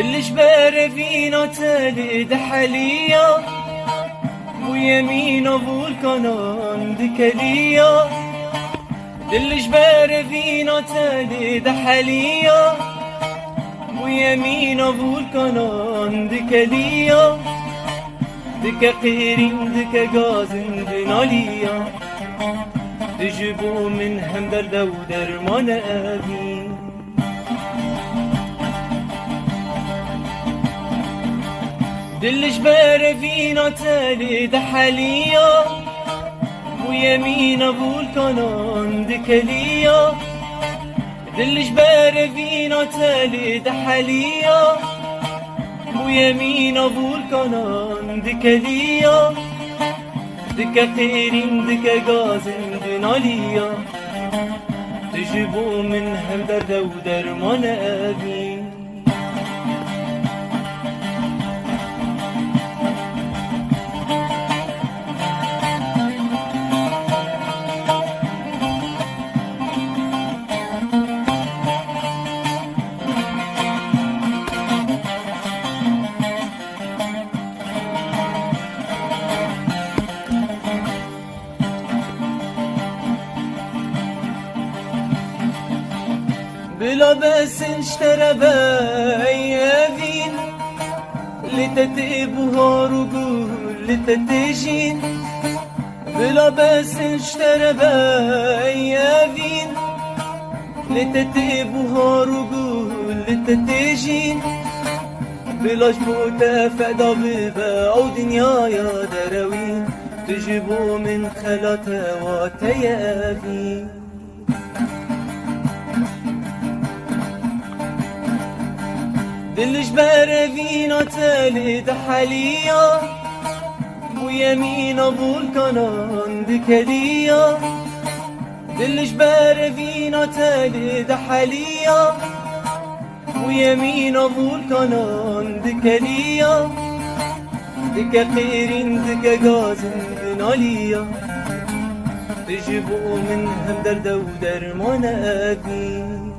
كلش برفينا تالي دحليا ويمينا فولكانان دكاليا كلش برفينا تالي دحليا ويمينا فولكانان دكاليا دكا قيرين دكا غازن بناليا تجيبو من هم درد ودرمان أبي دلش برفينا تالي دحليا ويمينا فولكانان دكاليا دلش برفينا تالي دحليا ويمينا فولكانان دكاليا دكا قيرين دكا غازن بناليا تجيبو من هم درد ودرمان أبي بلا بس اشترى بايافين لتتقبها رجول لتتجين بلا بس اشترى بايافين لتتقبها رجول لتتجين بلاش بوتا فدا ببا او دنيا يا دروين تجيبو من خلاتها وتيافين دلش برفينا تالي دحليا ويمينا فولكانان دكاليا دلش برفينا تالي دحليا ويمينا فولكانان دكاليا دكا قيرين دكا غازن بناليا تجيبو من هم درد ودرمان أبي